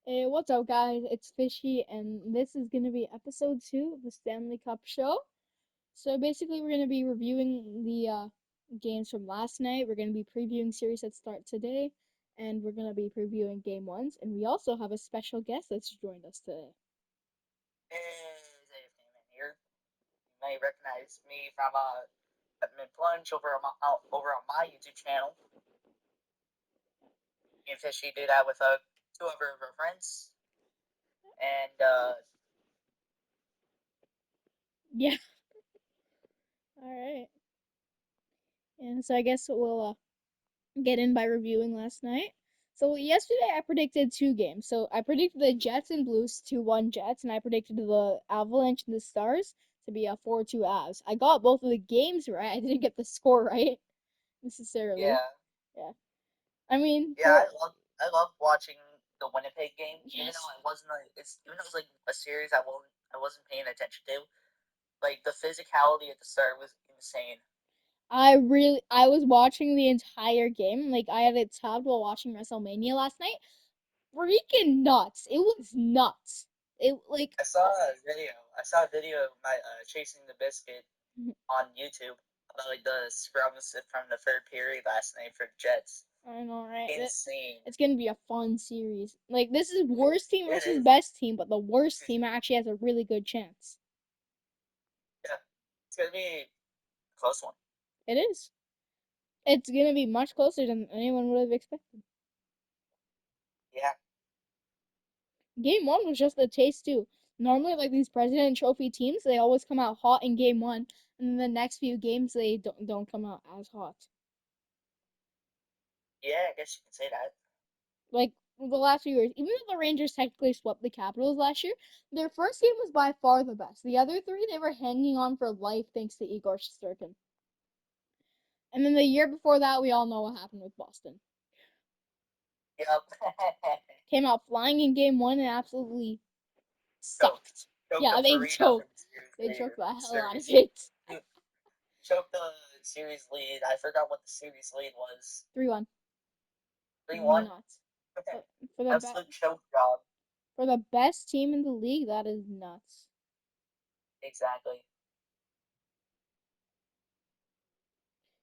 Hey, what's up, guys? It's Fishy, and this is gonna be episode 2 of the Stanley Cup show. So basically, we're gonna be reviewing the games from last night. We're gonna be previewing series that start today, and we're gonna be previewing game ones. And we also have a special guest that's joined us today. Hey, Stanley here. You may recognize me from Mid Plunge over on my YouTube channel. Me and Fishy do that with two of our friends, and Yeah. All right. And so I guess we'll get in by reviewing last night. So yesterday I predicted two games. So I predicted the Jets and Blues 2-1 Jets, and I predicted the Avalanche and the Stars to be a 4-2 Avs. I got both of the games right. I didn't get the score right necessarily. yeah, Yeah. I mean, yeah, for I love watching the Winnipeg game, even though yes. it wasn't even though it was like a series I wasn't paying attention to. Like the physicality at the start was insane. I was watching the entire game. Like I had it tabbed while watching WrestleMania last night. Freaking nuts. It was nuts. It like I saw a video of my chasing the biscuit on YouTube about like the scrums from the third period last night for the Jets. I know, right? Insane. It's gonna be a fun series. Like this is worst team It versus is. best team, but the worst team actually has a really good chance. Yeah, it's gonna be a close one. It is. It's gonna be much closer than anyone would have expected. Yeah, Game one was just a taste too. Normally, like these President Trophy teams, they always come out hot in game one, and then the next few games they don't come out as hot. yeah. I guess you can say that. Like the last few years, even though the Rangers technically swept the Capitals last year, their first game was by far the best. The other three, they were hanging on for life thanks to Igor Shesterkin. And then the year before that, we all know what happened with Boston. Yep. Came out flying in game one and absolutely choked, sucked. choked Yeah, them they 3-0 choked. series They choked later. the hell out of Series it. choked the series lead. I forgot what the series lead was. 3-1. 3-1. Nuts. Okay, For, for the absolute choke job. for the best team in the league, that is nuts. Exactly.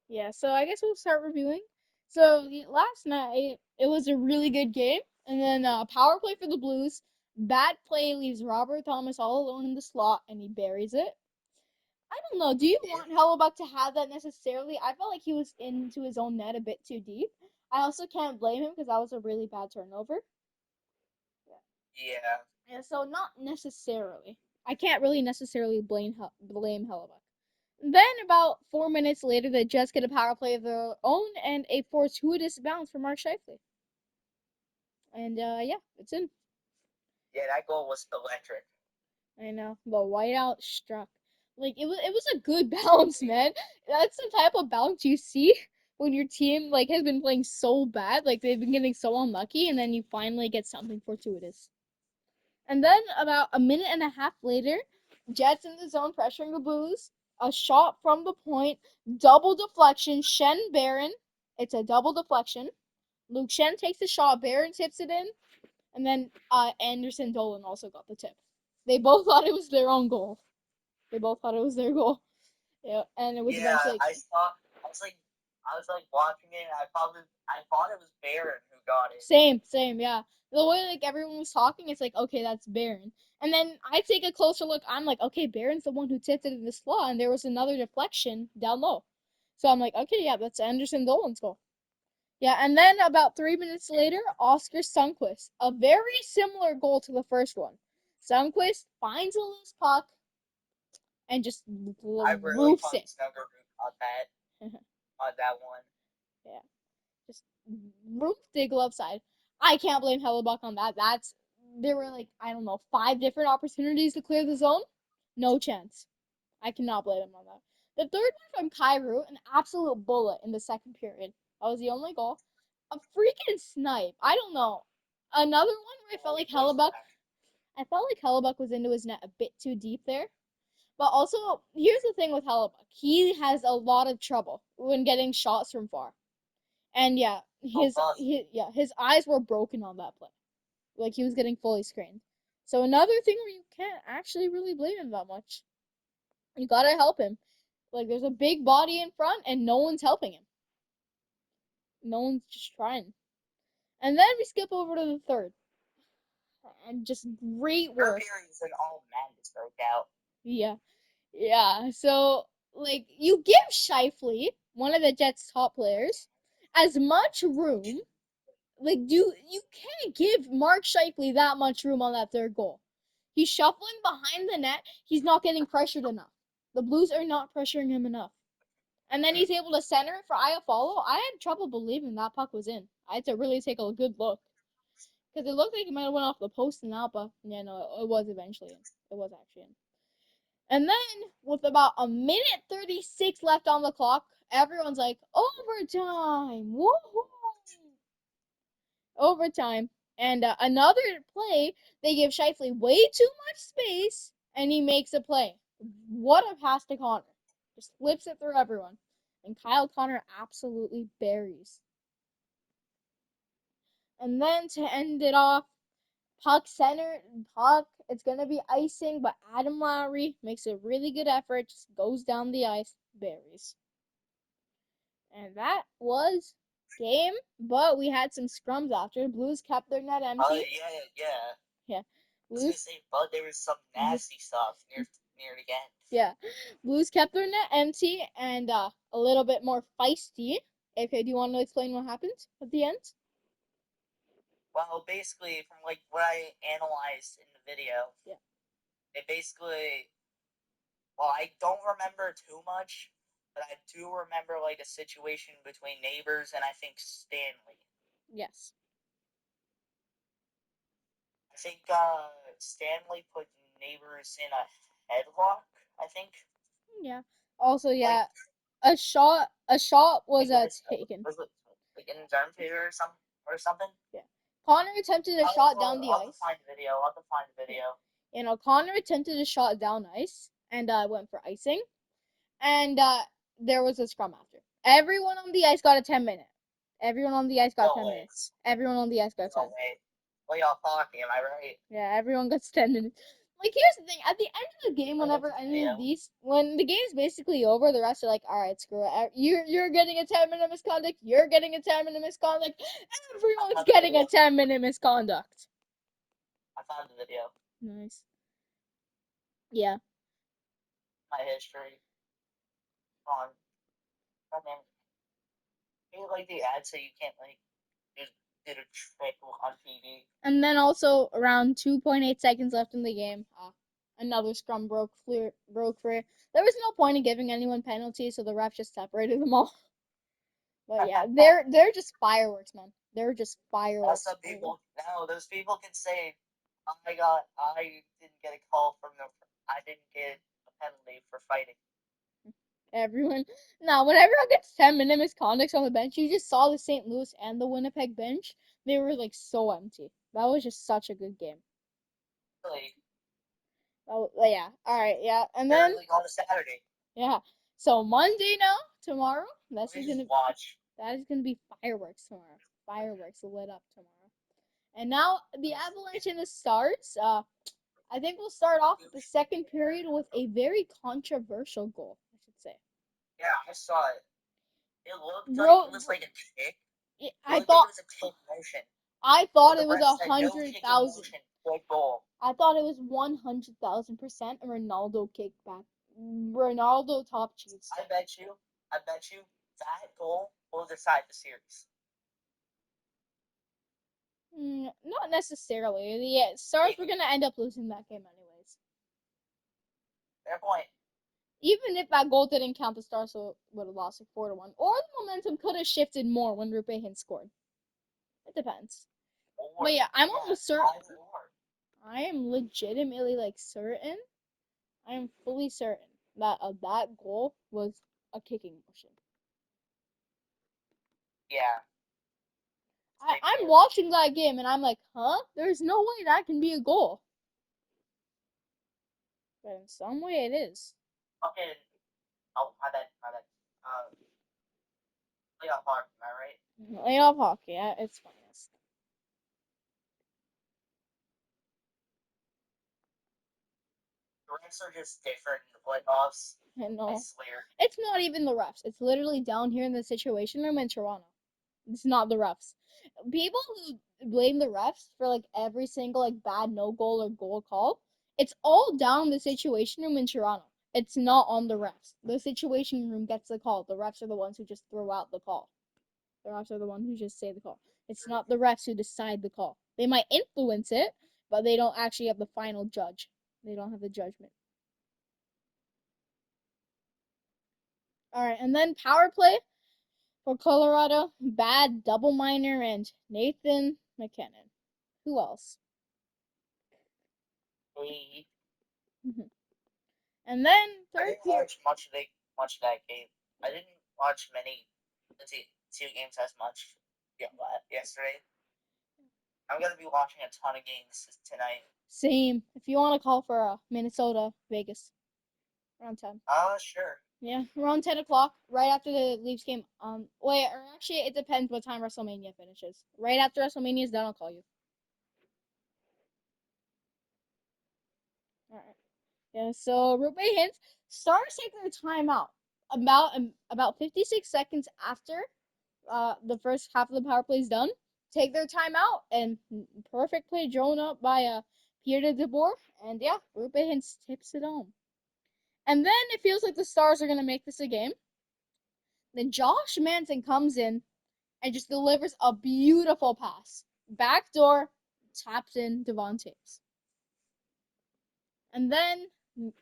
Yeah, so I guess we'll start reviewing. So last night it was a really good game, and then power play for the Blues. Bad play leaves Robert Thomas all alone in the slot, and he buries it. I don't know. Do you Yeah. want Hellebuck to have that necessarily? I felt like he was into his own net a bit too deep. I also can't blame him because that was a really bad turnover. Yeah. Yeah, so not necessarily. I can't really necessarily blame Hellebuck. Then about 4 minutes later, the Jets get a power play of their own and a fortuitous bounce from Mark Scheifele. And yeah, it's in. Yeah. That goal was electric. I know the whiteout struck. Like it was a good bounce, man. That's the type of bounce you see when your team like has been playing so bad, like they've been getting so unlucky, and then you finally get something fortuitous. And then about a minute and a half later, Jets in the zone pressuring the Blues. A shot from the point, double deflection. Shen Barron. It's a double deflection. Luke Shen takes the shot. Barron tips it in, and then Anderson Dolan also got the tip. They both thought it was their own goal. They both thought it was their goal. Yeah, and it was Yeah, eventually I extended. saw. I was like watching it. I thought it was Barron who got it. Same, yeah. The way like everyone was talking, it's like, okay, that's Barron. And then I take a closer look. I'm like, okay, Barron's the one who tipped it in the slot, and there was another deflection down low. So I'm like, okay, yeah, that's Anderson Dolan's goal. Yeah, and then about 3 minutes later, Oscar Sundqvist, a very similar goal to the first one. Sundqvist finds a loose puck and just I really roofs thought it. Snugger on that one. Yeah, just roofed the glove side. I can't blame Hellebuck on that. There were like I don't know 5 different opportunities to clear the zone. No chance. I cannot blame him on that. The third one from Kyrou, an absolute bullet in the second period. That was the only goal. A freaking snipe. I don't know. Another one where Holy boys back. I felt like Hellebuck was into his net a bit too deep there. But also, here's the thing with Hellebuck. He has a lot of trouble when getting shots from far. And yeah, How tough. his eyes were broken on that play. Like he was getting fully screened. So another thing where you can't actually really blame him that much. You gotta help him. Like there's a big body in front and no one's helping him. No one's just trying. And then we skip over to the third. And just great Third work. period is when all madness broke out. Yeah. Yeah. So like you give Shifley, one of the Jets' top players, as much room. Like you can't give Mark Shifley that much room on that third goal. He's shuffling behind the net. He's not getting pressured enough. The Blues are not pressuring him enough. And then he's able to center it for Iafallo. I had trouble believing that puck was in. I had to really take a good look. Because it looked like it might have went off the post and out, but yeah, no, it was eventually in. It was actually in. And then, with about a minute 36 left on the clock, everyone's like, overtime! Woohoo! Overtime. And another play, they give Shifley way too much space, and he makes a play. What a pass to Connor. Just flips it through everyone. And Kyle Connor absolutely buries. And then to end it off, puck center, puck, it's going to be icing, but Adam Lowry makes a really good effort, just goes down the ice, buries. And that was game, but we had some scrums after. Blues kept their net Oh empty. yeah. Yeah. I was gonna Blues. say, but there was some nasty stuff near the end. Yeah. Blues kept their net empty and a little bit more feisty. Okay, do you want to explain what happened at the end? Well, basically, from like what I analyzed in the video, Yeah. it basically, well, I don't remember too much, but I do remember like a situation between neighbors and I think Stanley. Yes. I think Stanley put neighbors in a headlock. I think. Yeah. Also, Like, yeah, a shot was like taken. was it like in his armpit or something? Yeah. Connor attempted a shot down the I'll have to ice. find the video. I'll have to find the Yeah. video. You know, Connor attempted a shot down ice and went for icing. And there was a scrum after. Everyone on the ice got a 10-minute. Everyone on the ice got No 10 way. minutes. Everyone on the ice got No 10. way. Playoff hockey, am I right? Yeah, everyone gets 10 minutes. Like, here's the thing. At the end of the game, I love whenever the any of video. these, when the game's basically over, the rest are like, all right, screw it. You're getting a 10-minute misconduct. You're getting a 10-minute misconduct. I Everyone's found the getting video. a 10-minute misconduct. I found the video. Nice. Yeah. My history. On. God damn. Maybe like the ad so you can't like just did a trick on TV. And then also around 2.8 seconds left in the game, another scrum broke free. There was no point in giving anyone penalties, so the ref just separated them all. But yeah, they're just fireworks, man. They're just Now fireworks. some people, no, those people can say, "Oh my God, I didn't get a call from the, I didn't get a penalty for fighting." Everyone, now when everyone gets 10-minute misconducts on the bench, you just saw the St. Louis and the Winnipeg bench. They were like so empty. That was just such a good game. Really, Oh yeah. All right. Yeah. And they're then like on a Saturday. yeah. So Monday now, tomorrow. That's We is just gonna watch. That is gonna be fireworks tomorrow. Fireworks lit up tomorrow. And now the Avalanche in the starts. I think we'll start off with the second period with a very controversial goal. I should say. Yeah, I saw it. It looked like it Bro, was like a kick. It I looked like it thought was a kick motion. I But thought the it was ref a said no hundred kicking thousand. motion. Good goal. I thought it was 100,000% a Ronaldo kickback. Ronaldo top cheese. I bet you that goal will decide the series. Not necessarily. The Stars were Maybe. gonna end up losing that game anyways. Fair point. Even if that goal didn't count, the Stars would have lost like 4-1, or the momentum could have shifted more when Rupehin scored. It depends. Or, But yeah, I'm yeah, almost certain. either or. I am legitimately like certain. I am fully certain that that goal was a kicking motion. Yeah. Same I'm here. watching that game and I'm like, huh? There's no way that can be a goal. But in some way it is. Okay. Oh, my bad. My bad. Playoff hockey, am I right? Playoff hockey at its finest. refs are just different in the playoffs. I I know. swear. It's not even the refs. It's literally down here in the Situation Room in Toronto. It's not the refs. People who blame the refs for like every single like bad no goal or goal call, it's all down the Situation Room in Toronto. It's not on the refs. The Situation Room gets the call. The refs are the ones who just throw out the call. The refs are the ones who just say the call. It's not the refs who decide the call. They might influence it, but they don't actually have the final judge. They don't have the judgment. All right, and then power play for Colorado, bad double minor and Nathan McKinnon. Who else? They, Mhm. And then I third didn't period. watch much of that game. I didn't watch many the two games as much yesterday. I'm gonna be watching a ton of games tonight. Same. If you want to call for Minnesota, Vegas, around 10. Sure. Yeah, around 10 o'clock, right after the Leafs game. Wait, or actually, it depends what time WrestleMania finishes. Right after WrestleMania is done, I'll call you. All right. Yeah. So Rupe Hintz, Stars take their timeout about 56 seconds after the first half of the power play is done. Take their timeout and perfect play drawn up by Pierre de Boer, and yeah, Rupe Hintz tips it home. And then it feels like the Stars are gonna make this a game. Then Josh Manson comes in and just delivers a beautiful pass. Backdoor, taps in Devon Taves. And then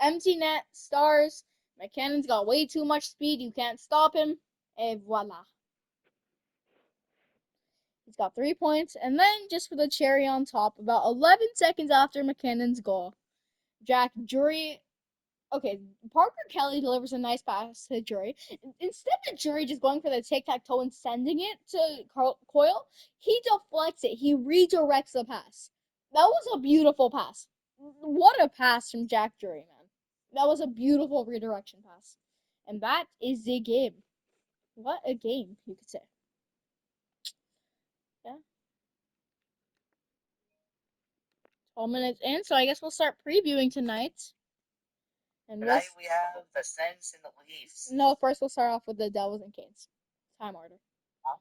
empty net, Stars. McKinnon's got way too much speed. You can't stop him. Et voila. He's got 3 points. And then, just for the cherry on top, about 11 seconds after McKinnon's goal, Jack Drury. Okay, Parker Kelly delivers a nice pass to Drury. Instead of Drury just going for the tic tac toe and sending it to Coyle, he deflects it. He redirects the pass. That was a beautiful pass. What a pass from Jack Drury, man. That was a beautiful redirection pass. And that is the game. What a game, you could say. Yeah. 12 minutes in, so I guess we'll start previewing tonight. And we'll. Tonight we have the Sens and the Leafs. No, first we'll start off with the Devils and Canes. Time order. Huh?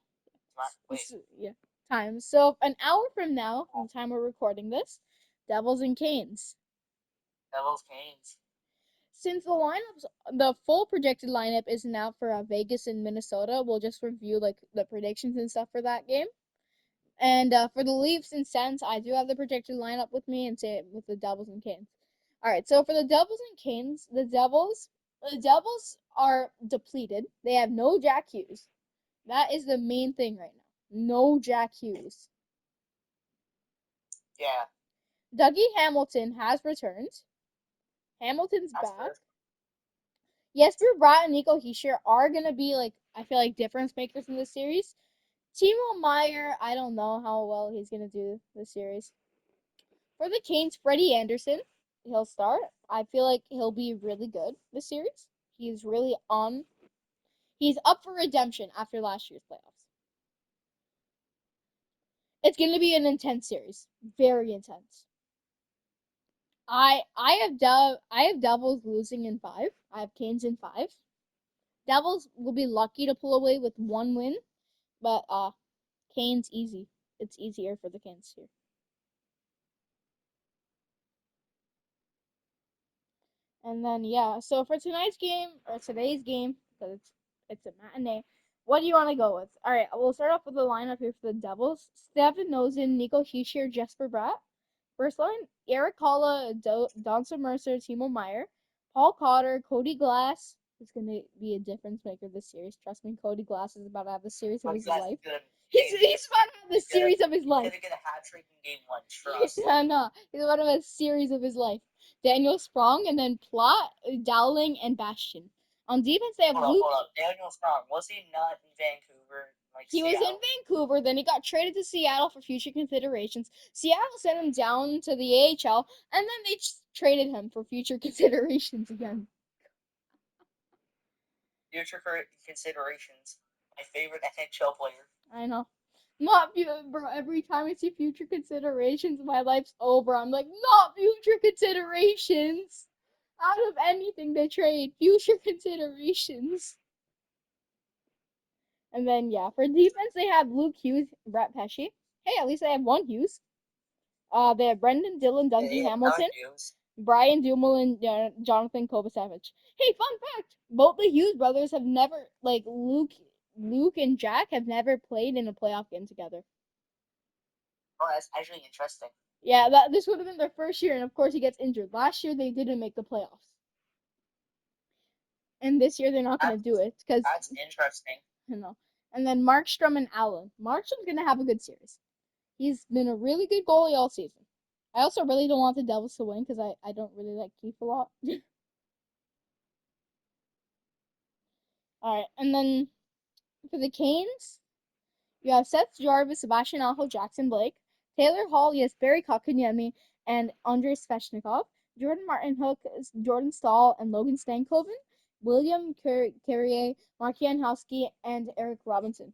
Wait. Yeah, time. So an hour from now, from the time we're recording this, Devils and Canes. Devils Canes. Since the full projected lineup isn't out for Vegas and Minnesota, we'll just review like the predictions and stuff for that game. And for the Leafs and Sens, I do have the projected lineup with me, and say it with the Devils and Canes. All right, so for the Devils and Canes, the Devils are depleted. They have no Jack Hughes. That is the main thing right now. No Jack Hughes. Yeah. Dougie Hamilton has returned. Hamilton's That's back. good. Jesper Bratt and Nico Hischier are gonna be like, I feel like, difference makers in this series. Timo Meyer, I don't know how well he's gonna do this series. For the Canes, Freddie Anderson, he'll start. I feel like he'll be really good this series. He's really on. He's up for redemption after last year's playoffs. It's gonna be an intense series, very intense. I have Devils losing in 5. I have Canes in 5. Devils will be lucky to pull away with 1 win, but Canes easy. It's easier for the Canes here. And then yeah, so for tonight's game or today's game, because it's a matinee. What do you want to go with? All right, we'll start off with the lineup here for the Devils: Stefan Nosen, Nico Hischier, Jesper Bratt. First line: Eric Holla, Donson Mercer, Timo Meyer, Paul Cotter, Cody Glass. Is going to be a difference maker this series. Trust me, Cody Glass is about to have the series of Cody his Glass life. is good. He's about to have the series of his He's life. gonna get a hat trick in game 1. Trust. Yeah, no, he's about to have a series of his life. Daniel Sprong, and then Plot, Dowling, and Bastion. On defense, they have Luke. Hold up. Daniel Sprong, was he not in Vancouver? Like He was Seattle? in Vancouver, then he got traded to Seattle for future considerations. Seattle sent him down to the AHL, and then they traded him for future considerations again. Future considerations. My favorite NHL player. I know. Not bro. Every time I see future considerations, my life's over. I'm like, not future considerations. Out of anything they trade, future considerations. And then yeah, for defense they have Luke Hughes, Brett Pesci. Hey, at least they have one Hughes. They have Brendan Dillon, Dougie Yeah, another Hamilton, news. Brian Dumoulin, Jonathan Kovacevic. Hey, fun fact: both the Hughes brothers have never, like Luke and Jack have never played in a playoff game together. Oh, that's actually interesting. Yeah, this would have been their first year, and of course he gets injured. Last year they didn't make the playoffs, and this year they're not gonna do it because That's interesting. you know. And then Markstrom and Allen. Markstrom's gonna have a good series. He's been a really good goalie all season. I also really don't want the Devils to win because I don't really like Keith a lot. All right, and then for the Canes, you have Seth Jarvis, Sebastian Aho, Jackson Blake, Taylor Hall, yes, Barry Kotkaniemi, and Andrei Svechnikov, Jordan Martin Hook, Jordan Stahl, and Logan Stankoven, William Carrier, Mark Jankowski, and Eric Robinson.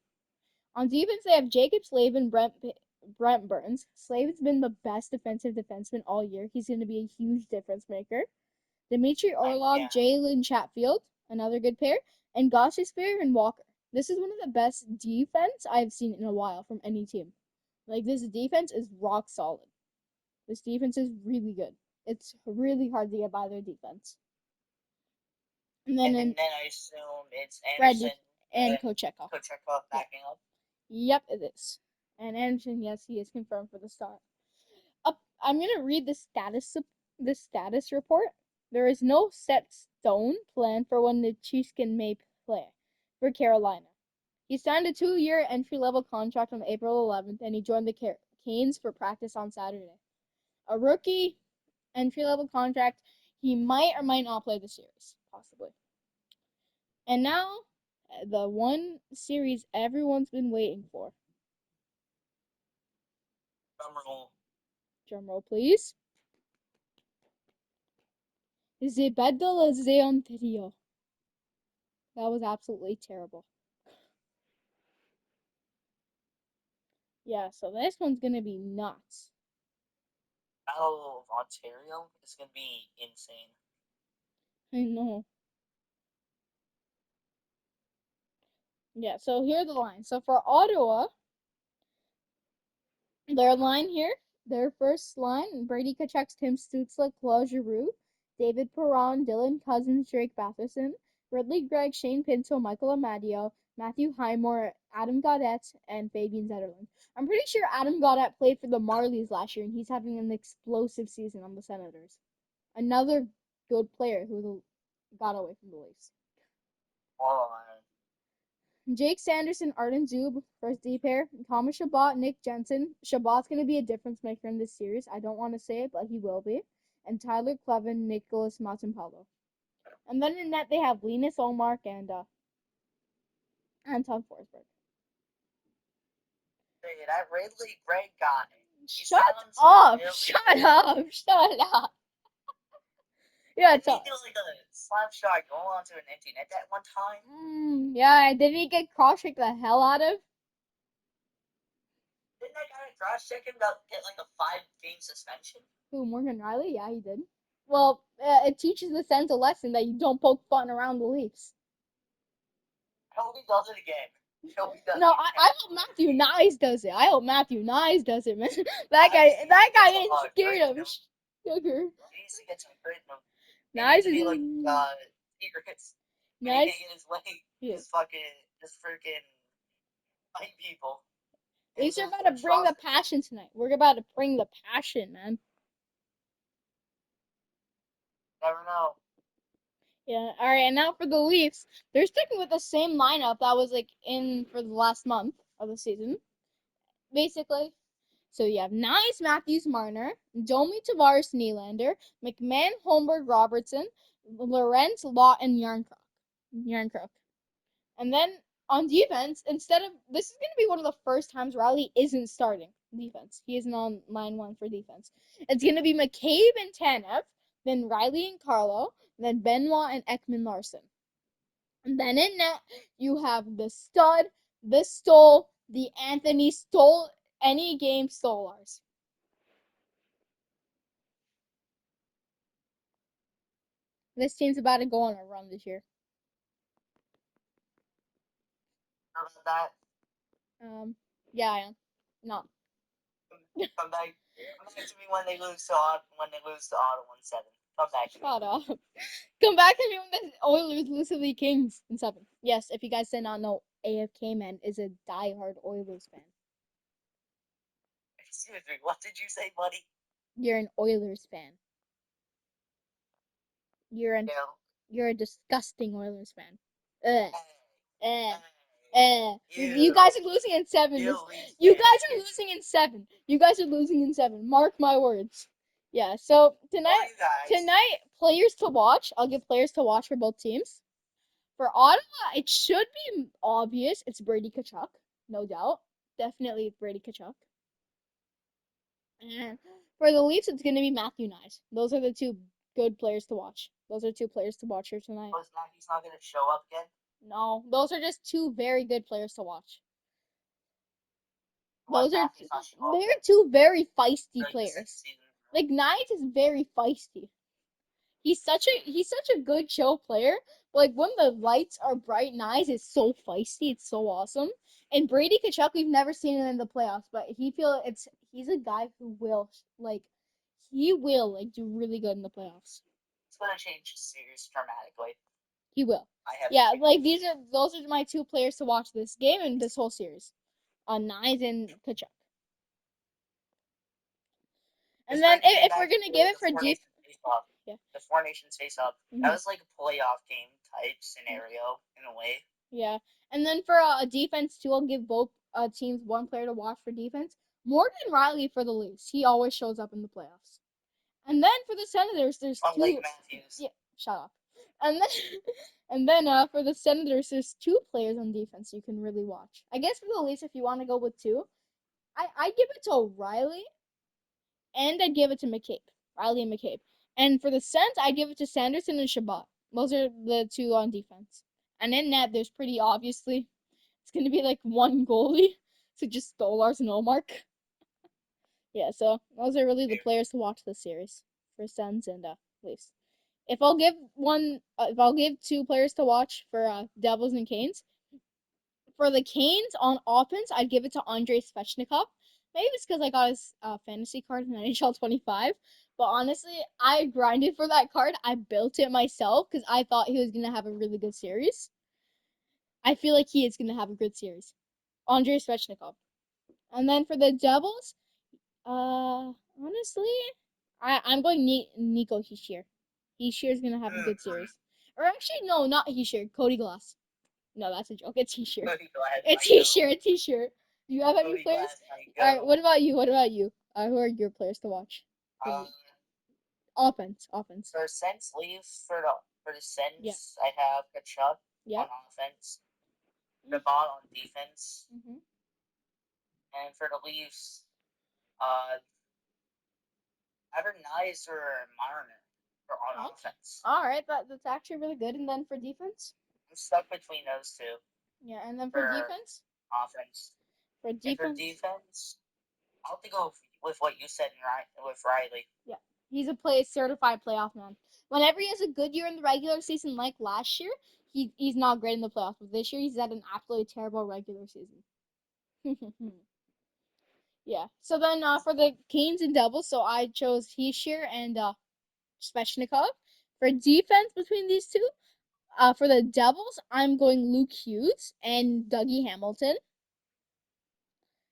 On defense, they have Jacob Slavin, Brent Burns. Slavin's been the best defensive defenseman all year. He's going to be a huge difference maker. Dmitry Orlov, Yeah. Jalen Chatfield, another good pair, and Gostisbehere and Walker. This is one of the best defense I've seen in a while from any team. Like, this defense is rock solid. This defense is really good. It's really hard to get by their defense. And then And in then I assume it's Freddie Anderson and and Kochekov. Kochekov Yeah. backing up. Yep, it is. And Anderson, yes, he is confirmed for the start. Up, I'm gonna read the status report. There is no set stone plan for when the Chiefskin may play for Carolina. He signed a 2-year entry-level contract on April 11th, and he joined the Canes for practice on Saturday. A rookie entry-level contract. He might or might not play the series, possibly. And now, the one series everyone's been waiting for. Drumroll. Drum roll, please. The Battle of the Ontario. That was absolutely terrible. Yeah, so this one's gonna be nuts. Battle of Ontario is gonna be insane. I know. Yeah, so here are the lines. So for Ottawa, their line here, their first line, Brady Tkachuk, Tim Stützle, Claude Giroux, David Perron, Dylan Cousins, Drake Batherson, Ridley Gregg, Shane Pinto, Michael Amadio, Matthew Highmore, Adam Gaudette, and Fabian Zetterlund. I'm pretty sure Adam Gaudette played for the Marlies last year, and he's having an explosive season on the Senators. Another good player who got away from the Leafs. Oh, Jake Sanderson, Arden Zub, first D pair. Thomas Chabot, Nick Jensen. Chabot's going to be a difference maker in this series. I don't want to say it, but he will be. And Tyler Clevin, Nicholas Matsimpalo. And then in net, they have Linus Olmark and Anton Forsberg. hey, that Ridley Gregg guy. He Shut sounds up! really Shut good. up! Shut up! Yeah, Didn't it's he do like a slap shot goal onto an empty net that one time? yeah, didn't he get cross-checked the hell out of? Didn't that guy cross check him get like a 5-game suspension? Who, Morgan Riley? Yeah, he did. Well, it teaches the sense a lesson that you don't poke fun around the Leafs. I hope he does it again. I hope he does No, it I again. hope Matthew Nyes does it. I hope Matthew Nyes does it, man. I That need to get guy some ain't scared grit in of him. sugar. He needs to get some grit in him. He needs Nyes to is be like secrets. When he Nyes. can't get his way, Yeah. just freaking fight people. And Leafs are just about to bring the trust him. passion tonight. We're about to bring the passion, man. Never know. Yeah. All right. And now for the Leafs, they're sticking with the same lineup that was like in for the last month of the season, basically. So you have Nyes, Matthews, Marner, Domi, Tavares, Nylander, McMahon, Holmberg, Robertson, Lorenz, Lott, and Yarncrook. And then on defense, instead of this is going to be one of the first times Riley isn't starting defense. He isn't on line one for defense. It's going to be McCabe and Tanev, then Riley and Carlo, then Benoit and Ekman Larson. And then in net, you have the stud, the Stole, the Anthony Stole any game Stolars. This team's about to go on a run this year. How about that? Yeah, I am. No. Come back. Come back to me when they lose to Ottawa in 7. Come back to me. Shut up. Come back to me when the Oilers lose to the Kings in 7. Yes, if you guys did not know, AFK Man is a diehard Oilers fan. Excuse me, what did you say, buddy? You're an Oilers fan. You're an No. you're a disgusting Oilers fan. Ugh. Hey, You guys are losing in 7. you Leafs You fans. guys are losing in 7. You guys are losing in 7. Mark my words. Yeah, so Oh, tonight you guys. players to watch. I'll give players to watch for both teams. For Ottawa, it should be obvious. It's Brady Tkachuk, no doubt. Definitely Brady Tkachuk. And for the Leafs, it's going to be Matthew Nyes. Those are the two good players to watch. Those are two players to watch here tonight. Oh, he's not going to show up again? No, those are just two very good players to watch. What, Those are Matthews not show up? they're two very feisty Like players. season. Like Nyes is very feisty. He's such a good chill player. Like when the lights are bright, Nyes is so feisty. It's so awesome. And Brady Tkachuk, we've never seen him in the playoffs, but he's a guy who will do really good in the playoffs. It's going to change the series dramatically. He will. I have Yeah, like those are my two players to watch this game and this whole series. On Nyes and Tkachuk. And then if we're gonna give it for deep, yeah, the Four Nations face off. That hmm was like a playoff game type scenario in a way. yeah. And then for a defense too, I'll give both teams one player to watch for defense. Morgan Riley for the Leafs. He always shows up in the playoffs. And then for the Senators, there's Unlike two. Matthews. Yeah, shut up. And then for the Senators, there's two players on defense you can really watch. I guess for the Leafs, if you want to go with two, I give it to Riley and I'd give it to McCabe. Riley and McCabe. And for the Sens, I'd give it to Sanderson and Shabbat. Those are the two on defense. And in net, there's pretty obviously it's gonna be like one goalie, so just Stolars and Omark. Yeah, so those are really the players to watch this series for Sens and Leafs. If I'll give two players to watch for Devils and Canes, for the Canes on offense, I'd give it to Andrei Svechnikov. Maybe it's because I got his fantasy card in NHL 25. But honestly, I grinded for that card. I built it myself because I thought he was going to have a really good series. I feel like he is going to have a good series. Andrei Svechnikov. And then for the Devils, honestly, I'm going Nico Hischier. Hischier is going to have a good series. Or actually, no, not Hischier. Cody Glass. No, that's a joke. It's T-shirt. It's T-shirt. It's T-shirt. Do you have any players? All right. What about you? What about you? Who are your players to watch? Offense. Offense. For Sens Leafs, for the Sens, Yeah. I have Kachuk Yeah. on offense, the ball on defense, Mm-hmm. and for the Leafs, either Nice or Marner for on offense. All right. That's actually really good. And then for defense? I'm stuck between those two. Yeah. And then for defense? Offense. For defense, I'll have to go with what you said with Riley. Yeah. He's a certified playoff man. Whenever he has a good year in the regular season, like last year, he's not great in the playoffs. But this year, he's had an absolutely terrible regular season. Yeah. So then for the Canes and Devils, so I chose Hischier and Svechnikov. For defense between these two, for the Devils, I'm going Luke Hughes and Dougie Hamilton.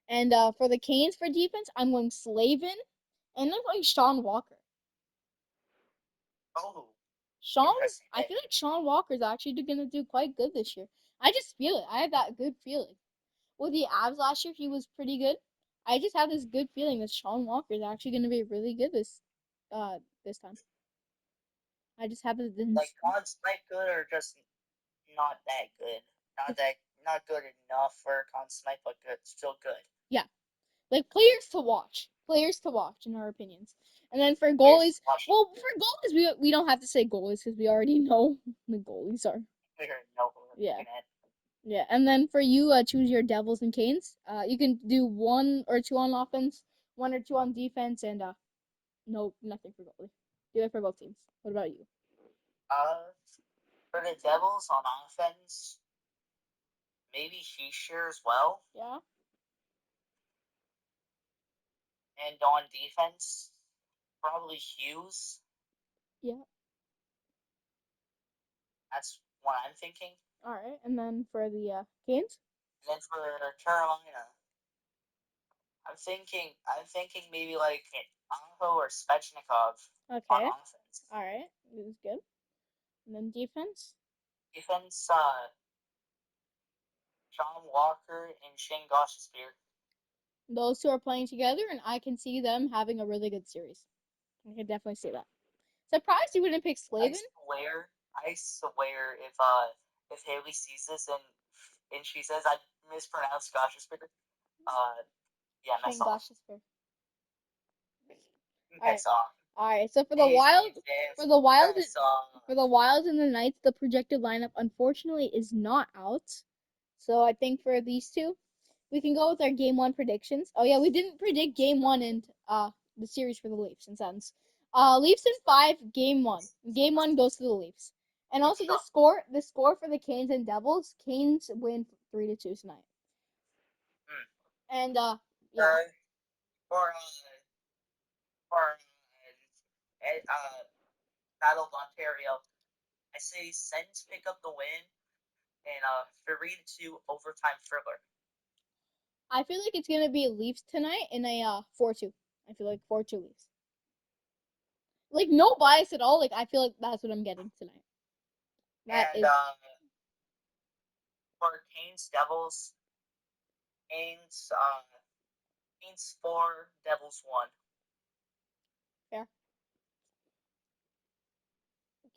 And for the Canes for defense, I'm going Slavin and I'm going Sean Walker. Oh. I feel like Sean Walker's actually gonna do quite good this year. I just feel it. I have that good feeling. With the Avs last year, he was pretty good. I just have this good feeling that Sean Walker is actually gonna be really good this time. I just have this. Like Conn good or just not that good. Not good enough for Conn Smythe, but good, still good. Yeah, like players to watch. Players to watch, in our opinions. And then for goalies, we don't have to say goalies because we already know the goalies are. We already know who we're looking at. Yeah, and then for you, choose your Devils and Canes. You can do one or two on offense, one or two on defense, and no, nothing for goalie. Do it for both teams. What about you? For the Devils on offense, maybe Heisher as well. Yeah. And on defense, probably Hughes. Yeah. That's what I'm thinking. All right. And then for the Canes. And then for Carolina, I'm thinking maybe like Anho or Svechnikov on Okay. offense. All right. This is good. And then defense. Defense, John Walker and Shane Gostisbehere. Those two are playing together, and I can see them having a really good series. I can definitely see that. Surprised you wouldn't pick I Slavin. swear, I swear, if Haley sees this and she says I mispronounced Gostisbehere, yeah, mess Shane off, Gostisbehere. All right. mess off. All right. So for the Hey, Wild, for the Wild, mess off. for the Wild and the Knights, the projected lineup unfortunately is not out. So I think for these two, we can go with our game one predictions. Oh yeah, we didn't predict game one and the series for the Leafs and Suns. Leafs in five, game one. Game one goes to the Leafs. And also the score for the Canes and Devils. Canes win 3-2 tonight. Hmm. And yeah, For for Battle of Ontario, I say Sens pick up the win and 3-2 overtime thriller. I feel like it's gonna be Leafs tonight in a 4-2. I feel like 4-2 Leafs. Like no bias at all. Like I feel like that's what I'm getting tonight. That And is for Canes Devils, Canes 4, Devils 1. fair.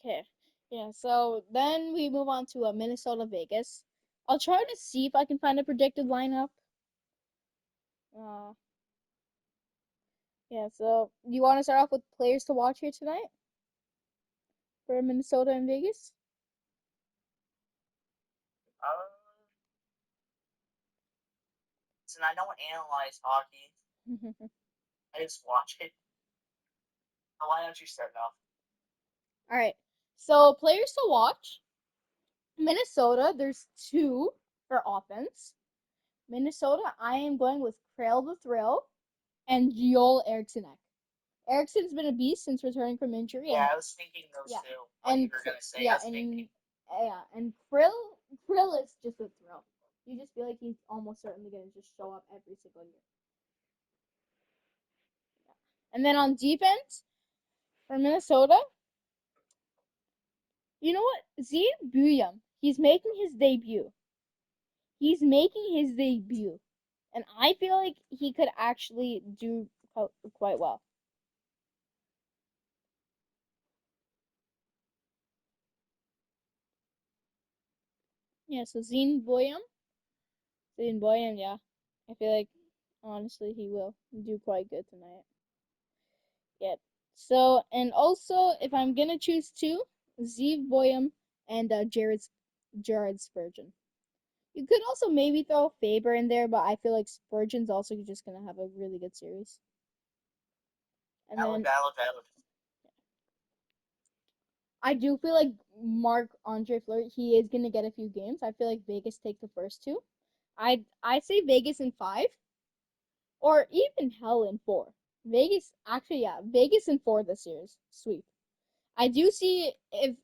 Okay. Yeah, so then we move on to Minnesota Vegas. I'll try to see if I can find a predicted lineup. Uh, yeah, so you want to start off with players to watch here tonight for Minnesota and Vegas? Uh, and I don't analyze hockey. I just watch it. So why don't you start off? All right. So players to watch. Minnesota, there's two for offense. Minnesota, I am going with Trail the Thrill and Joel Eriksson. Eriksson's been a beast since returning from injury, Yeah, and I was thinking those yeah, two. What you and were gonna say? I yeah, was thinking. and Krill is just a thrill. You just feel like he's almost certainly gonna just show up every single year. Yeah. And then on defense for Minnesota, you know what? Zeke Buyam, he's making his debut. He's making his debut, and I feel like he could actually do quite well. Yeah, so Zine Boyum, yeah, I feel like honestly he will do quite good tonight. Yep. So, and also, if I'm gonna choose two, Zeev Boyum and Jared Spurgeon. You could also maybe throw Faber in there, but I feel like Spurgeon's also just gonna have a really good series. And Valid, then valid, valid. I do feel like Mark Andre Fleury, he is gonna get a few games. I feel like Vegas take the first two. I say Vegas in five, or even hell in four. Vegas actually, yeah, Vegas in four this year's sweep. I do see if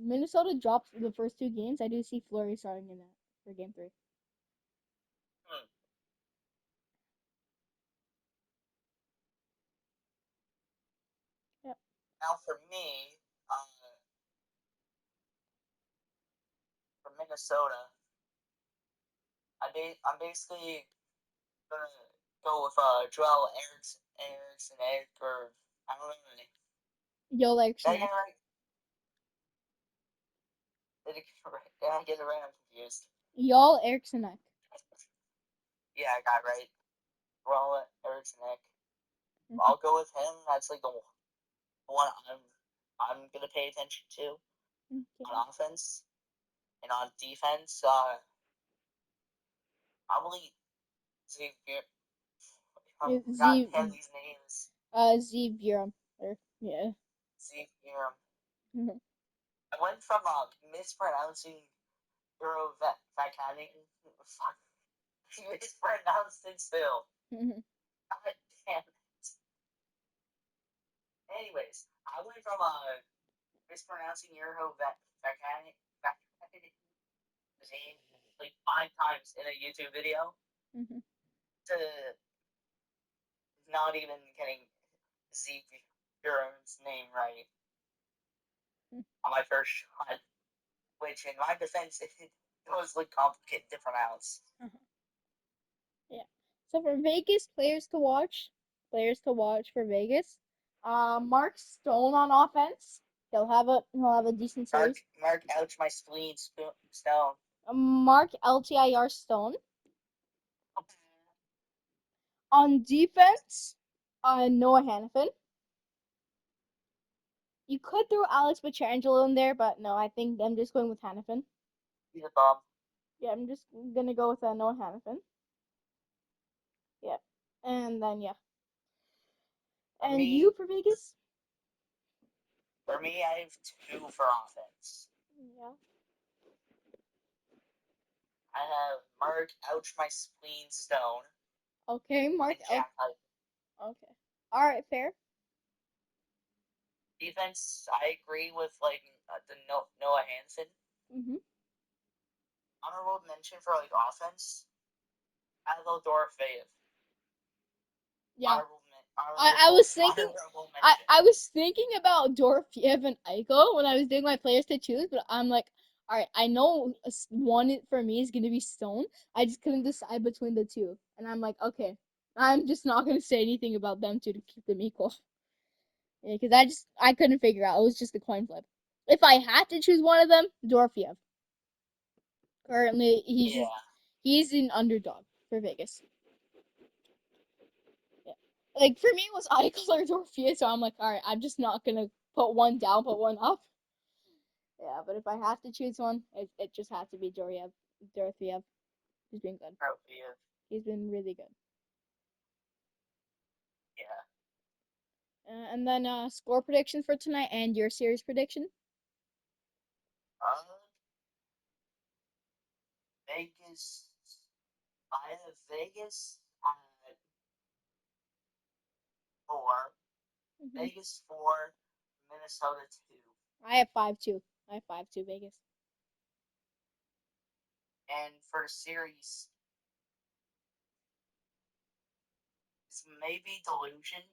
Minnesota drops the first two games, I do see Fleury starting in that for game three. Hmm. Yep. Now for me, for Minnesota, I'm basically gonna go with Joel Erickson Egg, or I don't know. Yo Did I Eriksson. get it right? Did I get it right? Did I get it right? I'm confused. Y'all Eriksson. Yeah, I got it right. Joel Erickson Egg. Mhm. I'll go with him. That's like the one I'm gonna pay attention to Okay. on offense. And on defense, probably Xavier. God Z damn these names. Z Buram. Or yeah. Xavier. Mhm. I went from mispronouncing Eurovacanic. Fuck. He mispronounced it still. God damn it. Anyways, I went from mispronouncing Eurovacanic name like 5 times in a YouTube video to not even getting Zeke Durham's name right on my first shot, which in my defense it was like complicated to pronounce. Yeah. So for Vegas players to watch for Vegas. Mark Stone on offense. He'll have a decent series. Mark, ouch my spleen stone. Mark LTIR Stone on defense. Noah Hannafin. You could throw Alex Petrangelo in there, but no, I think I'm just going with Hannafin. He's a bum. Yeah, I'm just gonna go with Noah Hannafin. Yeah, and then yeah, For and me, you for Vegas? I have two for offense. Yeah. I have Mark, ouch my spleen stone, Okay, Mark and L. Jack Hyde. Okay. All right, fair. Defense, I agree with like the Noah Hansen. Mhm. Honorable mention for like offense, Adel Dorofeyev. Yeah. Honorable, I was thinking honorable I, mention. I was thinking about Dorofiev and Aiko when I was doing my players to choose, but I'm like, all right, I know one for me is gonna be Stone. I just couldn't decide between the two, and I'm like, okay, I'm just not gonna say anything about them two to keep them equal. Yeah, because I couldn't figure out. It was just a coin flip. If I had to choose one of them, Dorofiev. Currently, Yeah, he's an underdog for Vegas. Yeah. Like for me, it was Eichel or Dorofiev, so I'm like, all right, I'm just not gonna put one down, put one up. Yeah, but if I have to choose one, it just has to be Dorofiev. He's been good. Dorofeyev. He's been really good. Yeah. And then score prediction for tonight and your series prediction. Uh, Vegas. I have Vegas at 4. Hmm. Vegas 4. Minnesota 2. I have 5-2. I have 5-2 Vegas. And for series, it's maybe delusion,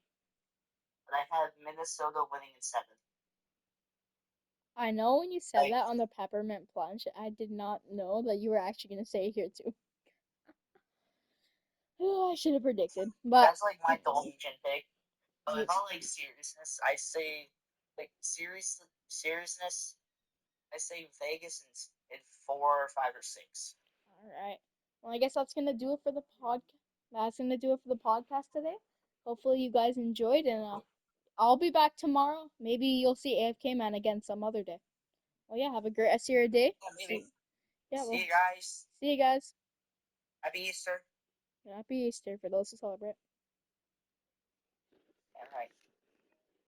but I have Minnesota winning in 7. I know when you said Like that on the peppermint plunge, I did not know that you were actually gonna say it here too. Oh, I should have predicted, but that's like my delusion pick. But you. in all like seriousness, I say like seriousness, I say Vegas in 4 or 5 or 6. All right. Well, I guess that's gonna do it for the podcast. That's gonna do it for the podcast today. Hopefully, you guys enjoyed, and I'll be back tomorrow. Maybe you'll see AFK Man again some other day. Well, yeah, have a great rest of your day. Yeah, maybe. See, yeah, See well, you guys. see you guys. Happy Easter. Happy Easter for those who celebrate.